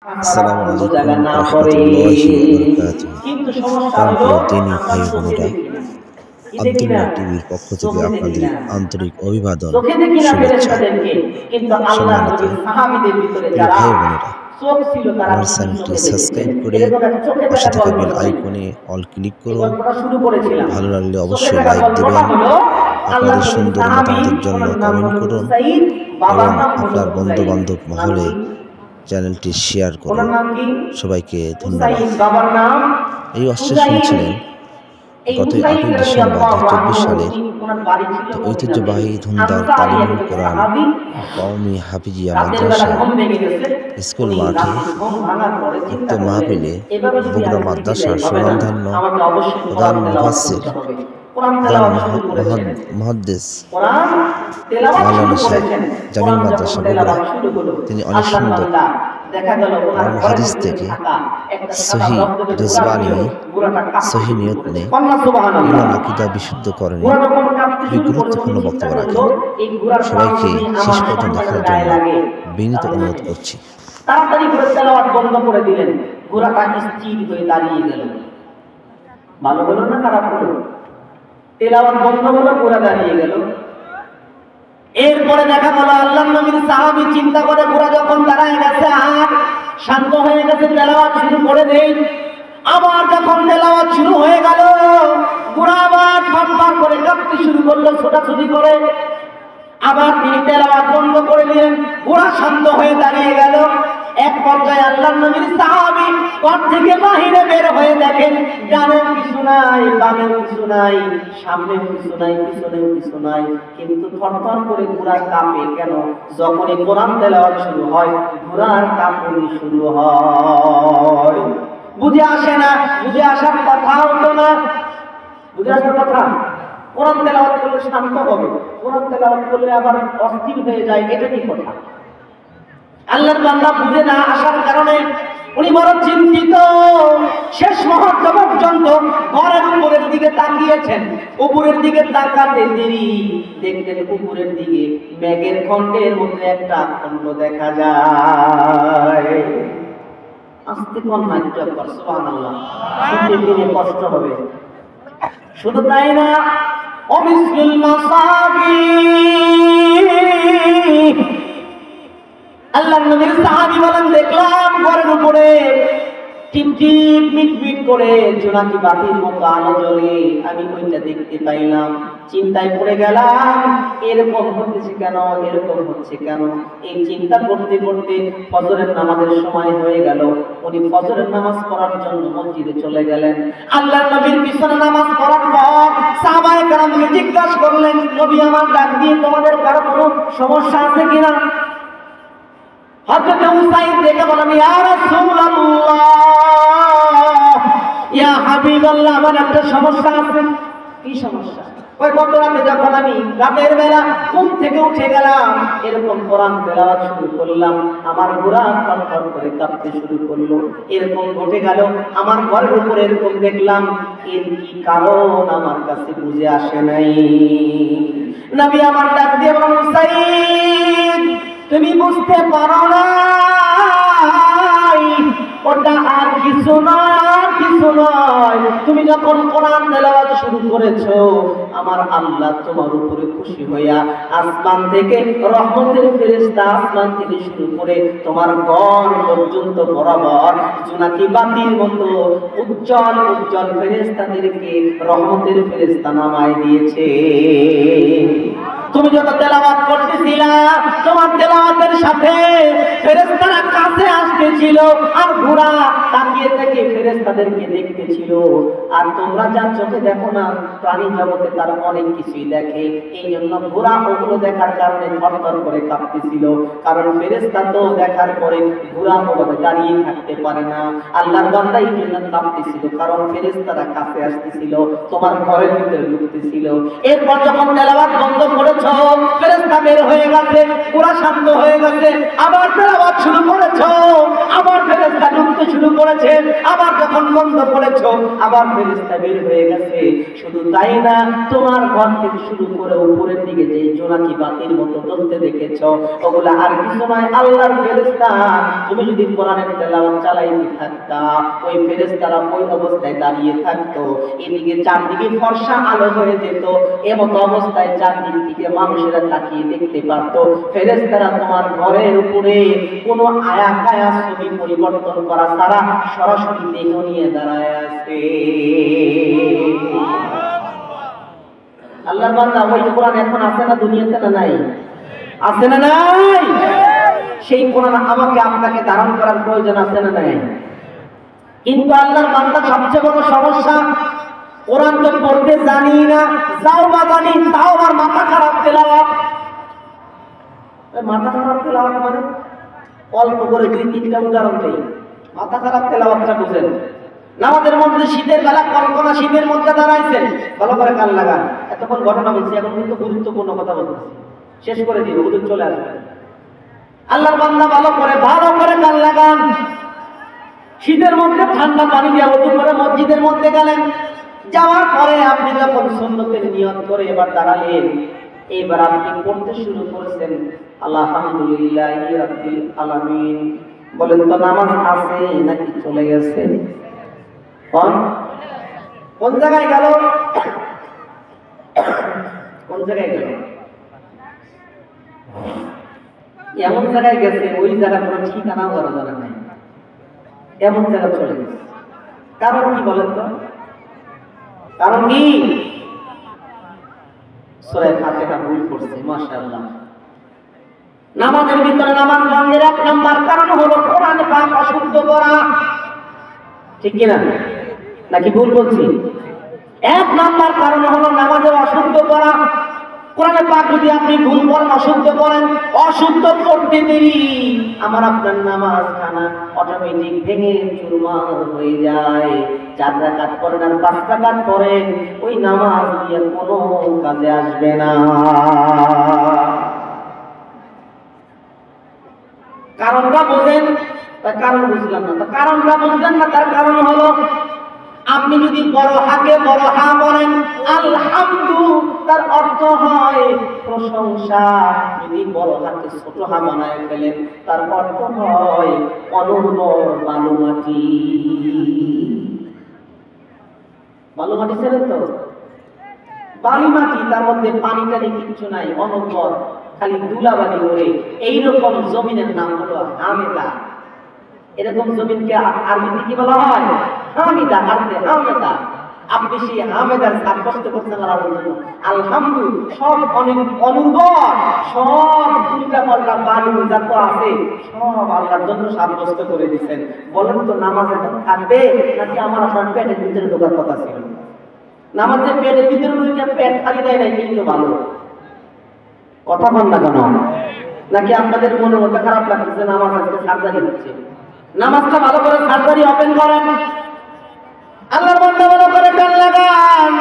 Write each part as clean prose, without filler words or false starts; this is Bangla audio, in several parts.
আসসালামু আলাইকুম রহমতুল্লাহি প্রাণপ্রিয় দিনী ভাই বোনেরা, আব্দুল্লাহ টিভির পক্ষ থেকে আপনাদের আন্তরিক অভিবাদন, শুভেচ্ছা। সম্মানিত প্রিয় ভাই বোনেরা, আমার চ্যানেলটি সাবস্ক্রাইব করে পাশে থাকা বেল আইকনে অল ক্লিক করুন। ভালো লাগলে অবশ্যই লাইক দেবেন। আপনাদের সুন্দর মতামতের জন্য কমেন্ট করুন এবং আপনার বন্ধু বান্ধব মহলে চ্যানেলটি শেয়ার করুন। সবাইকে ধন্যবাদ। এই অশ্বাস শুনছিলেন গত 8ই ডিসেম্বর 2024 সালে ঐতিহ্যবাহী ধুমদার তালিমুল কোরআন কওমি হাফিজিয়া মাদ্রাসা স্কুল মাঠে উক্ত মাহফিলে বগুড়া মাদ্রাসার সুনামধন্য প্রধান মুফাসসির মুহাদ্দিস মাওলানা শেখ জামিল মাদ্রাসা বগুড়া, তিনি অনেক সুন্দর হাদিস থেকে সহি রেজবানি সহি নিয়ত নিয়ে ইমান আকীদা বিশুদ্ধ করেন খুবই গুরুত্বপূর্ণ বক্তব্য রাখেন। সবাইকে শেষ পর্যন্ত দেখার জন্য বিনীত অনুরোধ করছি। তাড়াতাড়ি করে তেলাওয়াত বন্ধ করে দিলেন, ঘোড়াটা স্থির হয়ে দাঁড়িয়ে গেল। ভালো হলো না খারাপ হলো? তেলাওয়াত বন্ধ হলো, ঘোড়া দাঁড়িয়ে গেল। এরপরে দেখা গেল আল্লাহর নবীর সাহাবী চিন্তা করে ঘোড়া যখন দাঁড়ায় গেছে আর শান্ত হয়ে গেছে, তেলাওয়াত শুরু করে দেই। আবার যখন তেলাওয়াত শুরু হয়ে গেল, ঘোড়া আবার ফাটফাট করে কাঁপতে শুরু করলো, ছোটাছুটি করে। আবার তিনি তেলাওয়াত বন্ধ করে দিলেন, ঘোড়া শান্ত হয়ে দাঁড়িয়ে গেল। এক পর্যায়ে আল্লাহর নবীর সাহাবী ঘর থেকে বাহিরে বের হয়ে দেখেন ডানে কিছু নাই, বামে কিছু নাই, সামনে কিছু নাই, পিছনেও কিছু নাই। কিন্তু থরথর করে ঘোড়া কাঁপে কেন? যখনই কোরআন তেলাওয়াত শুরু হয় ঘোড়ার কাঁপুনি শুরু হয়। বুঝে আসে না, বুঝে আসার কথাও তো না, বুঝে আসার কথা। কোরআন তেলাওয়াত করলে শান্ত হবে, কোরআন তেলাওয়াত করলে আবার অস্থির হয়ে যায়, এটা কি কথা? আল্লাহর বান্দা বুঝে না আসার কারণে উনি বড় চিন্তিত। শেষ মুহূর্ত পর্যন্ত ঘরের উপরের দিকে তাকিয়েছেন। উপরের দিকে তাকাতে দেরি, দেখলেন উপরের দিকে মেঘের খণ্ডের মধ্যে একটা খণ্ড দেখা যায়। আস্তে কোন নাইটা কর, সুবহানাল্লাহ, শুনতে দিনে কষ্ট হবে। শুধু তাই না, অমিসলিল মাসাবি, আল্লাহর নবীর সাহাবী বলেন দেখলাম ঘরের উপরে টিপটিপ মিটমিট করে জোনাকি বাতির মতো আলো জ্বলে, আমি ওইটা দেখতে পাইলাম। চিন্তায় পড়ে গেলাম, এরকম হচ্ছে কেন, এরকম হচ্ছে কেন? এই চিন্তা করতে করতে ফজরের নামাজের সময় হয়ে গেল। উনি ফজরের নামাজ পড়ার জন্য মসজিদে চলে গেলেন। আল্লাহর নবীর পিছনে নামাজ পড়ার পর সাহাবায়ে কেরামকে জিজ্ঞাসা করলেন, নবী আমার ডাক দিয়ে তোমাদের কারো কোনো সমস্যা আছে কিনা? হযরত উসাইদ দেখে বলেন, ইয়া রাসূলুল্লাহ, ইয়া হাবিবাল্লাহ, আমার একটা সমস্যা আছে। কি সমস্যা? ওই গত রাতে যখন আমি রাতের বেলা ঘুম থেকে উঠে গেলাম, এরকম কোরআন তেলাওয়াত শুরু করলাম, আমার ঘোড়া থরথর করে কাঁপতে শুরু করলো। এরকম ঘটে গেল, আমার ঘরের উপরে এরকম দেখলাম। এর কি কারণ আমার কাছে বুঝে আসে নাই। নবী আমার ডাক দিয়ে বলেন, উসাইদ, তুমি বুঝতে পারো না, ওটা আর কিছু নয়, কিছু নয়। তুমি যখন কোরআন তেলাওয়াত শুরু করেছো, আমার আল্লাহ তোমার উপরে খুশি হইয়া আসমান থেকে রহমতের ফেরেশতা আসমান থেকে শুরু করে তোমার ঘর পর্যন্ত বরাবর জোনাকি বাতির মতো উজ্জ্বল উজ্জ্বল ফেরেশতাদেরকে রহমতের ফেরেশতা নামায় দিয়েছে। তুমি যত তেলাওয়াত করতেছিলা, তোমার তেলাওয়াতের সাথে ফেরেশতারা কাছে আসতেছিল, আর ঘোড়া তাকিয়ে থেকে ফেরেশতাদেরকে দেখতেছিল। আর তোমরা যা চোখে দেখো না, প্রাণী জগতে তার অনেক কিছুই দেখে। এই জন্য ঘোড়া ওগুলো দেখার কারণে থরথর করে কাঁপতেছিল। কারণ ফেরেশতা তো দেখার পরে ঘোড়া ওভাবে দাঁড়িয়ে থাকতে পারে না। আল্লাহর বান্দা এই জন্য কাঁপতেছিল, কারণ ফেরেশতারা কাছে আসতেছিল, তোমার ঘরের ভিতরে ঢুকতেছিল। এরপর যখন তেলাওয়াত বন্ধ করেছো, ফেরেশতা বের হয়ে গেছে, ঘোড়া শান্ত হয়ে গেছে, আবার তেলাওয়াত শুরু করেছো, আবার ফেরেশতা ঢুকতে শুরু করেছে, আবার যখন বন্ধ করেছো আবার ফেরেশতা বের হয়ে গেছে। শুধু তাই না, তোমার ঘর থেকে শুরু করে উপরের দিকে যে জোনাকি বাতির মতো জ্বলতে দেখেছো, ওগুলা আর কিছু নয় আল্লাহর ফেরেশতা। তুমি যদি কোরআনের তেলাওয়াত চালাইতে থাকতা, ওই ফেরেশতারা ওই অবস্থায় দাঁড়িয়ে থাকতো, এদিকে চারদিকে ফর্সা আলো হয়ে যেত, এমত অবস্থায় চারদিক থেকে মানুষেরা তাকিয়ে দেখতে পারতো ফেরেশতারা তোমার ঘরের উপরে কোনো আয়া কায়া ছবি পরিবর্তন করা ছাড়া সরাসরি দেহ নিয়ে দাঁড়ায় আছে। আল্লাহর বান্দা, ওই কোরআন এখন আছে না দুনিয়াতে? না নাই? আছে না নাই? সেই কোরআন আমাকে আপনাকে ধারণ করার প্রয়োজন আছে না নাই? কিন্তু আল্লাহর বান্দা সবচেয়ে বড় সমস্যা, কোরআন তো পড়তে জানি না, যাও বা জানি তাও আমার মাথা খারাপ তেলাওয়াত। মাথা খারাপ তেলাওয়াত মানে অল্প করে 2-3টা উদাহরণ দেই। মাথা খারাপ তেলাওয়াতটা বুঝেন। নামাজের মধ্যে শীতের বেলা কনকনা শীতের মধ্যে দাঁড়াইছেন, ভালো করে কান লাগান। এতক্ষণ ঘটনা বলছি, এখন কিন্তু গুরুত্বপূর্ণ কথা বলতেছি, শেষ করে দিব, হুজুর চলে আসবে। আল্লাহর বান্দা ভালো করে কান লাগান। শীতের মধ্যে ঠান্ডা পানি দিয়ে ওযু করে মসজিদের মধ্যে গেলেন, যাওয়ার পরে আপনি যখন সুন্নতের নিয়ত করে এবার দাঁড়ালেন, এবার আপনি পড়তে শুরু করেছেন আলহামদুলিল্লাহি রাব্বিল আলামিন। বলেন তো নামাজ আছে নাকি চলে গেছে? কোন জায়গায় গেল? কোন জায়গায় গেল? এমন জায়গায় গেছে ওই জায়গা কোনো ঠিকানাও করা যাবে না, এমন জায়গা চলে গেছে। কারণ কি বলেন তো? কারণ কি? সূরা ফাতিহা ভুল পড়ছে। মাশাআল্লাহ। নামাজের ভিতরে নামাজ ভঙ্গের 1 নাম্বার কারণ হলো কোরআন পাক অশুদ্ধ করা। ঠিক কি না? নাকি ভুল বলছি? 1 নাম্বার কারণ হলো নামাজে অশুদ্ধ করা। কোরআন পাক যদি আপনি ভুল করেন, অশুদ্ধ করেন, অশুদ্ধ করতে দেরি আমার আপনার নামাজ খানা অটোমেটিক ভেঙে চুরমার হয়ে যায়। 4 রাকাত পড়েন আর 5 রাকাত পড়েন, ওই নামাজ দিয়ে কোনো কাজে আসবে না। কারণটা বোঝেন? তার কারণ বুঝলাম না। তার কারণটা বুঝলেন না? তার কারণ হলো আপনি যদি বড় হাকে বড় হা বলেন আলহামদু, তার অর্থ হয় প্রশংসা। যদি বড় হাকে ছোট হা বানায় ফেলেন, তার অর্থ হয় অনুর্বর বালু মাটি। বালু মাটি ছিলেন তো? বালু মাটি, তার মধ্যে পানি টানি কিচ্ছু নাই, অনুর্বর, খালি ধুলাবালি ওড়ে, এইরকম জমিনের নাম হলো হামেদা। এরকম জমিনকে আরবিতে কি বলা হয়? হামিদা। আরবিতে হামেদা। আপনি সেই হামেদার সাব্যস্ত করছেন আল্লাহর জন্য। আলহামদু, সব অনুর্বর, সব উল্টাপাল্টা বালু যত আছে সব আল্লাহর জন্য সাব্যস্ত করে দিচ্ছেন। বলেন তো নামাজ এখন থাকবে নাকি আমার আপনার পেটের ভিতরে ঢোকার কথা ছিল? নামাজের পেটের ভিতরে ঢুকে পেট খালি দেয় নাই কিন্তু ভালো কথা বল না কেন? নাকি আপনাদের মনের মধ্যে খারাপ লাগতেছে নামাজ আজকে সার্জারি হচ্ছে? নামাজটা ভালো করে সার্জারি ওপেন করেন। আল্লাহর বান্দা ভালো করে কান লাগান।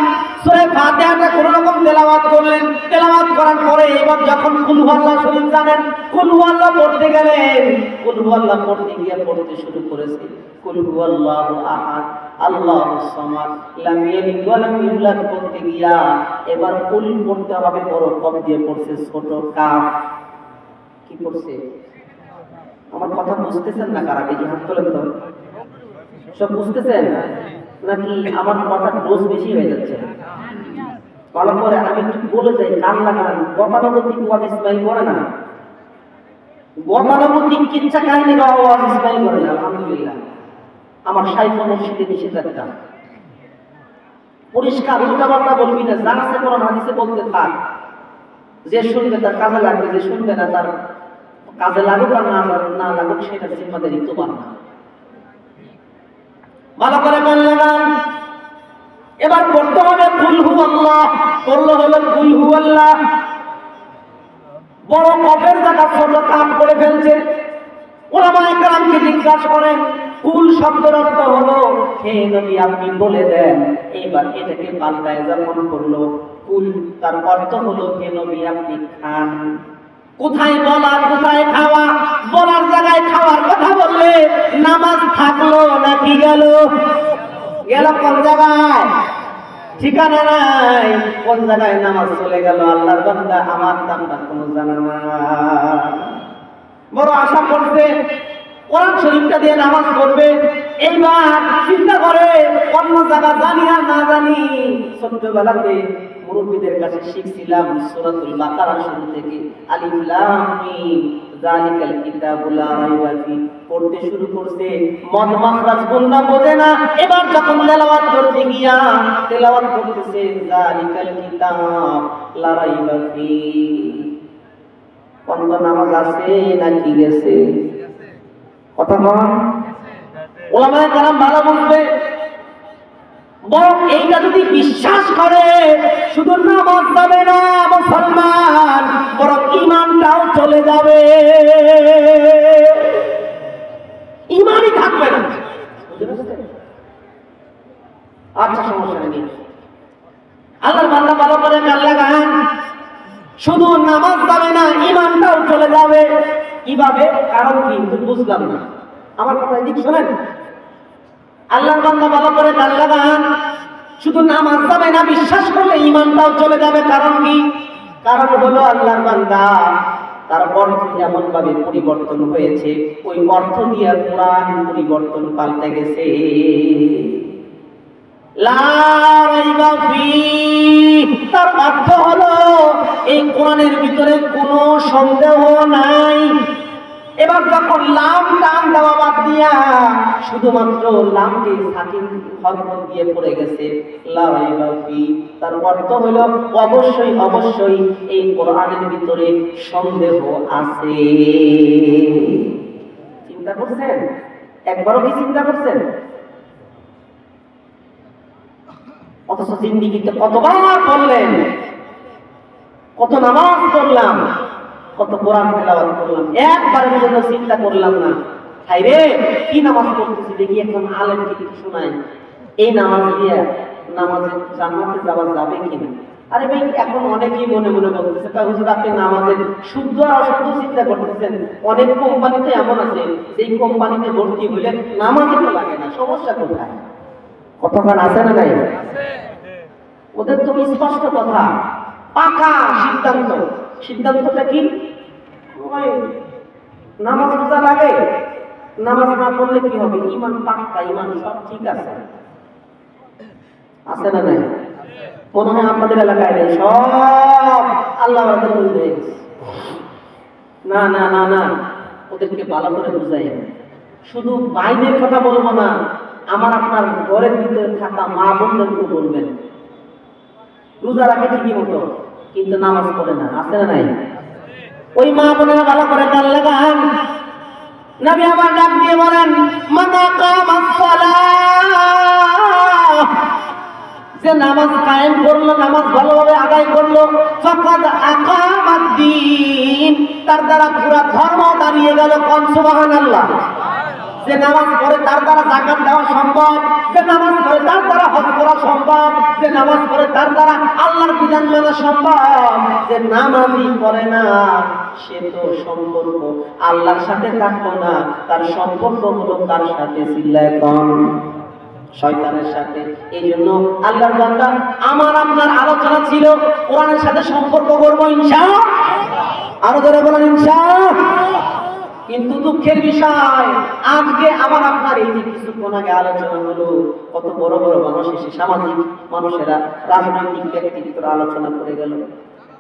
সূরা ফাতিহাটা কোন রকম তেলাওয়াত করলেন, তেলাওয়াত করার পরে এবার যখন কুল হুয়াল্লাহ শরীফ জানেন, কুল হুয়াল্লাহ পড়তে গেলেন, কুল হুয়াল্লাহ পড়তে গিয়ে পড়তে শুরু করেছে কুল হুয়াল্লাহু আহাদ আল্লাহুস সামাদ লাম ইয়ালিদ ওয়া লাম ইউলাদ পড়তে গিয়া এবার কুল পড়তে হবে বড় কফ দিয়ে পড়ছে, ছোট কাফ। কি পড়ছে? আমার কথা বুঝতেছেন না? কারা দেখি হাত তোলেন তো। সব বুঝতেছেন নাকি আমার কথা ডোজ বেশি হয়ে যাচ্ছে? ভালো করে আমি একটু বলে যাই, কান লাগান। গতানুগতিক ওয়াজ ইসমাইল করে না, গতানুগতিক কিচ্ছা কাহিনী ওয়াজ ইসমাইল করে না। আলহামদুলিল্লাহ, আমার শাইখ মুর্শিদে নিষেধাজ্ঞা। পরিষ্কার উল্টাপাল্টা বলবি না, যা আছে কোরআন হাদিসে বলতে থাক। যে শুনবে তার কাজে লাগবে, যে শুনবে না তার কাজে লাগুক আর না লাগুক সেটা জিম্মাদারি তোমার না। ভালো করে কান লাগান। এবার পড়তে হবে কুল হুয়াল্লাহ। পড়লো হলো কুল হুয়াল্লাহ। বড় কফের জায়গা ছোট কাম করে ফেলছে। উলামায়ে কেরামকে জিজ্ঞাসা করেন কুল শব্দের অর্থ হলো হে নবী আপনি বলে দেন। এবার এটাকে পাল্টায় যখন করলো কুল, তার অর্থ হলো হে নবী আপনি খান। কোথায় বলা কোথায় খাওয়া? বলার জায়গায় খাওয়ার কথা বললে নামাজ থাকলো গেল গেল কোন জায়গায়? ঠিকানা নাই। কোন জায়গায় নামাজ চলে গেল? আল্লাহর বান্দা আমার দামটা কোনো জানা না, বড় আশা করছে কোরআন শরীফটা দিয়ে নামাজ পড়বে। এইবার চিন্তা করে অন্য জায়গা জানি আর না জানি, ছোট্টবেলাতে মুরব্বীদের কাছে শিখছিলাম সূরাতুল বাকারা শুরু থেকে আলিফ লাম মিম যালিকাল কিতাবু লা রাইবা ফি পড়তে শুরু করছে। মদ মাখরাজ গুন্না বোঝে না। এবার যখন তেলাওয়াত করতে গিয়া তেলাওয়াত করতেছে যালিকাল কিতাব লা রাইবা ফি, কোন নামাজ আছে নাকি গেছে? কথা বল। ওলামায়ে কেরাম ভালো বুঝবে। বরং এইটা যদি বিশ্বাস করে শুধু নামাজ যাবে না মুসলমান, বরং ঈমানটাও চলে যাবে, ঈমানই থাকবে না। আচ্ছা সমস্যা নেই, আল্লাহর বান্দা ভালো করে কান লাগান। শুধু নামাজ যাবে না, ঈমানটাও চলে যাবে। কিভাবে? কারণ কি বুঝলাম না, আমার কথা এদিকে শোনেন। আল্লাহর বান্দা ভালো করে কান লাগান। শুধু নামাজ যাবে না, বিশ্বাস করলে ঈমানটাও চলে যাবে। কারণ কি? কারণ হলো আল্লাহর বান্দা তার অর্থ এমন ভাবে পরিবর্তন হয়েছে, ওই অর্থ দিয়ে কোরআন পরিবর্তন পাল্টে গেছে। লা রাইবা ফি, তার অর্থ হলো এই কোরআনের ভিতরে কোনো সন্দেহ নাই। এবার যখন লাম টান দেওয়া বাদ দিয়া শুধুমাত্র লামকে সাকিন হরকত দিয়ে পড়ে গেছে লা রাইবা ফি, তার অর্থ হলো অবশ্যই অবশ্যই এই কোরআনের ভিতরে সন্দেহ আছে। চিন্তা করছেন? একবারও কি চিন্তা করছেন? অথচ জিন্দিগিতে কতবার বললেন, কত নামাজ পড়লাম, কত কোরআন তেলাওয়াত করলাম, একবারের জন্য চিন্তা করলাম না হাই রে কি নামাজ পড়তেছি, দেখি একজন আলেমকে কিছু শোনায়, এই নামাজ দিয়ে নামাজে জান্নাতে যাওয়া যাবে কিনা? আরে ভাই এখন অনেকেই মনে মনে বলতেছে তা হুজুর আপনি নামাজের শুদ্ধ আর অশুদ্ধ চিন্তা করতেছেন। অনেক কোম্পানিতে এমন আছে যেই কোম্পানিতে ভর্তি হইলে নামাজই তো লাগে না, সমস্যা কোথায়? কতক্ষণ আছে না নাই? ওদের তো স্পষ্ট কথা, পাকা সিদ্ধান্ত। সিদ্ধান্তটা কি? নামাজ রোজা লাগে, নামাজ না পড়লে কি হবে? ঈমান পাক্কা, ঈমান সব ঠিক আছে। আছে না নাই? মনে হয় আপনাদের এলাকায় নেই, সব আল্লাহ আমাদের বলতে না না না না, ওদেরকে ভালো করে বুঝাই। শুধু বাইরের কথা বলবো না, আমার আপনার ঘরের ভিতরে থাকা মা বোনদেরকে বলবেন রোজা রাখে ঠিকই মতো কিন্তু নামাজ পড়ে না। আছে না নাই? ওই মা বোনেরা ভালো করে কান লাগান। নবী আমার ডাক দিয়ে বলেন মান আকামাস সালাহ, যে নামাজ কায়েম করলো, নামাজ ভালোভাবে আদায় করলো, ফাকাদ আকামাদ্দিন, তার দ্বারা পুরো ধর্ম দাঁড়িয়ে গেল। কোন সুবহানাল্লাহ। যে নামাজ পড়ে তার দ্বারা যাকাত দেওয়া সম্ভব, যে নামাজ পড়ে তার দ্বারা হজ করা সম্ভব, যে নামাজ পড়ে তার দ্বারা আল্লাহর বিধান মানা সম্ভব। যে নামাজই পড়ে না সে তো সম্পর্ক আল্লাহর সাথে থাকলো না, তার সম্পর্ক হলো কার সাথে? চিল্লায় কোন? শয়তানের সাথে। এই জন্য আল্লাহর বান্দা আমার আপনার আলোচনা ছিল কোরআনের সাথে সম্পর্ক করবো ইনশাআল্লাহ। আরো জোরে বলেন ইনশাআল্লাহ। কিন্তু দুঃখের বিষয় আজকে আবার আপনার এই যে কিছুক্ষণ আগে আলোচনা হলো, কত বড় বড় মানুষ এসে সামাজিক মানুষেরা রাজনৈতিক ব্যক্তিত্বরা আলোচনা করে গেল,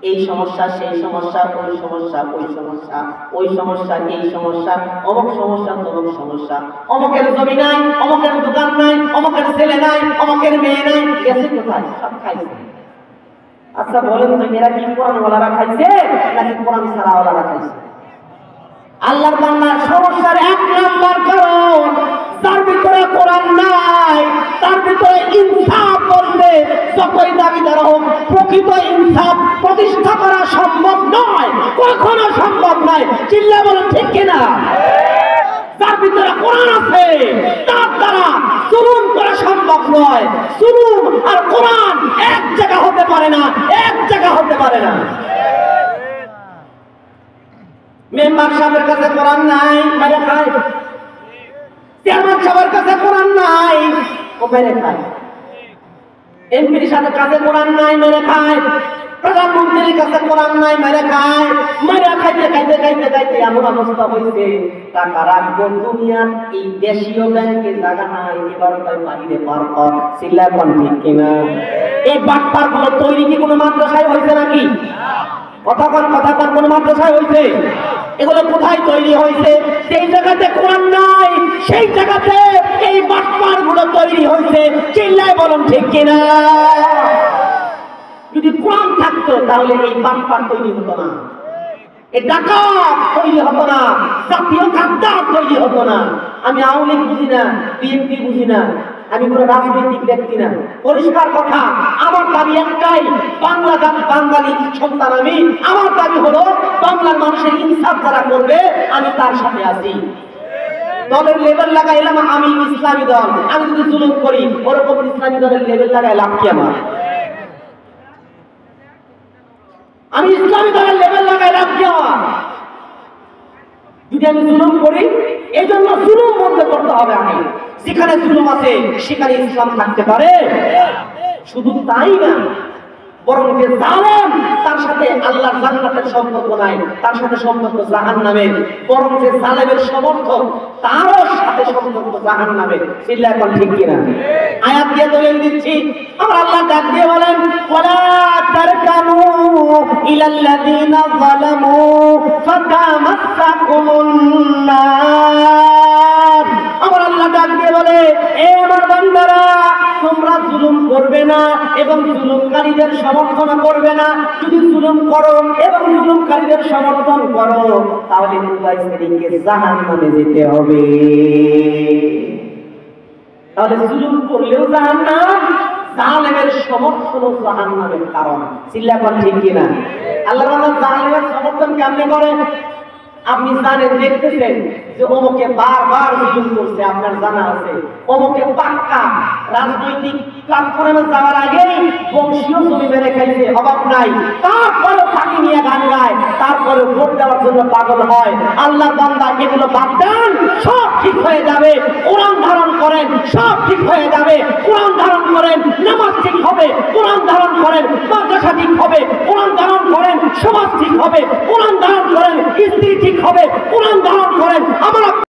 এই সমস্যা সেই সমস্যা, ওই সমস্যা ওই সমস্যা, ওই সমস্যা এই সমস্যা, অমুক সমস্যা তমুক সমস্যা, অমুকের জমি নাই, অমুকের দোকান নাই, অমুকের ছেলে নাই, অমুকের মেয়ে নাই, গেছে কোথায়? সব খাইছে। আচ্ছা বলেন তো এরা কি কোরআনওয়ালারা খাইছে নাকি কোরআন ছাড়াওয়ালারা খাইছে? আল্লাহর বান্দার সমস্যার এক নাম্বার কারণ তার ভিতরে কোরআন নাই, তার ভিতরে ইনসাফ করতে যতই দাবিদার হোক প্রকৃত ইনসাফ প্রতিষ্ঠা করা সম্ভব নয়, কখনো সম্ভব নয়। চিল্লা বলেন ঠিক কিনা? যার ভিতরে কোরআন আছে তার দ্বারা জুলুম করা সম্ভব নয়। জুলুম আর কোরআন এক জায়গা হতে পারে না, এক জায়গা হতে পারে না। মেম্বার সাহেবের কাছে কোরআন নাই, মেরে খায়। চেয়ারম্যান সবার কাছে কোরআন নাই, ও মেরে খায়। এমপির সাথে কাছে কোরআন নাই, মেরে খায়। প্রধানমন্ত্রীর কাছে কোরআন নাই, মেরে খায়। মেরে খাইতে খাইতে খাইতে খাইতে এমন অবস্থা হয়েছে, টাকা রাখবো দুনিয়ার এই দেশীয় ব্যাংকে জায়গা নাই, এবার তাই বাহিরে পার কর। চিল্লায় কোন ঠিক কিনা? এই বাটপার গুলো তৈরি কি কোনো মাদ্রাসায় হয়েছে নাকি? কথা কন কোন মাদ্রাসায় হয়েছে? এগুলো কোথায় তৈরি হয়েছে? সেই জায়গাতে কোরআন নাই, সেই জায়গাতে এই বাটপার গুলো তৈরি হয়েছে। চিল্লায় বলুন ঠিক কিনা? যদি কোরআন থাকতো তাহলে এই বাটপার তৈরি হতো না, এই ডাকাত তৈরি হতো না, জাতীয় গাদ্দার তৈরি হতো না। আমি আওয়ামী লীগ বুঝি না, বিএনপি বুঝি না, আমি কোনো রাজনৈতিক ব্যক্তি না। পরিষ্কার কথা, আমার দাবি একটাই, বাঙালি সন্তান আমি। আমার দাবি হলো বাংলার মানুষের ইনসাফ যারা করবে আমি তার সাথে আছি। দলের লেবেল লাগাইলাম আমি ইসলামী দল, আমি যদি জুলুম করি ওরকম ইসলামী দলের লেবেল লাগাই লাভ কি আমার? আমি ইসলামী দলের লেবেল লাগাই লাভ কি আমার? যদি আমি জুলুম করি, এই জন্য জুলুম বন্ধ করতে হবে। আমি যেখানে জুলুম আছে সেখানে ইসলাম থাকতে পারে? শুধু তাই না, বরং যে জালেম তার সাথে আল্লাহর জান্নাতের সম্পর্ক নাই, তার সাথে সম্পর্ক জাহান্নামের। বরং যে জালেমের সমর্থক তারও সাথে সম্পর্ক জাহান্নামের। চিল্লায় এখন ঠিক কিনা? আয়াত দিয়ে দলিল দিচ্ছি। আমার আল্লাহ ডাক দিয়ে বলেন, ওয়ালা তারকানু ইলাল্লাযিনা যালামু ফাতামাসসাকুমুন নার। আমার আল্লাহ ডাক দিয়ে বলে, এ আমার বান্দারা, তোমরা জুলুম করবে না এবং জুলুমকারীদের সমর্থন করবে না। যদি জুলুম করো এবং জুলুমকারীদের সমর্থন করো তাহলে উভয় শ্রেণীকে জাহান্নামে যেতে হবে। তাহলে জুলুম করলেও জাহান্নাম, জালেমের সমর্থনও জাহান্নামের কারণ। চিল্লা কোন ঠিক কিনা? আল্লাহ তাআলা জালেমের সমর্থন কেমনে করেন? আপনি জানেন, দেখতেছেন যে অমুকে বারবার জুলুম করছে, আপনার জানা আছে। অমুকে পাক্কা রাজনৈতিক প্ল্যাটফর্মে যাওয়ার আগেই বংশীয় জমি মেরে খাইছে, অভাব নাই। তারপরে তাকে নিয়ে গান গায়, তারপরে ভোট দেওয়ার জন্য পাগল হয়। আল্লাহ বান্দা এগুলো বাদ দেন, সব ঠিক হয়ে যাবে। কোরআন ধারণ করেন, সব ঠিক হয়ে যাবে। কোরআন ধারণ করেন, নামাজ ঠিক হবে। কোরআন ধারণ করেন, মাদ্রাসা ঠিক হবে। কোরআন ধারণ করেন, সমাজ ঠিক হবে। কোরআন ধারণ করেন, স্ত্রী ঠিক হবে। কোরআন ধারণ করেন, আমরা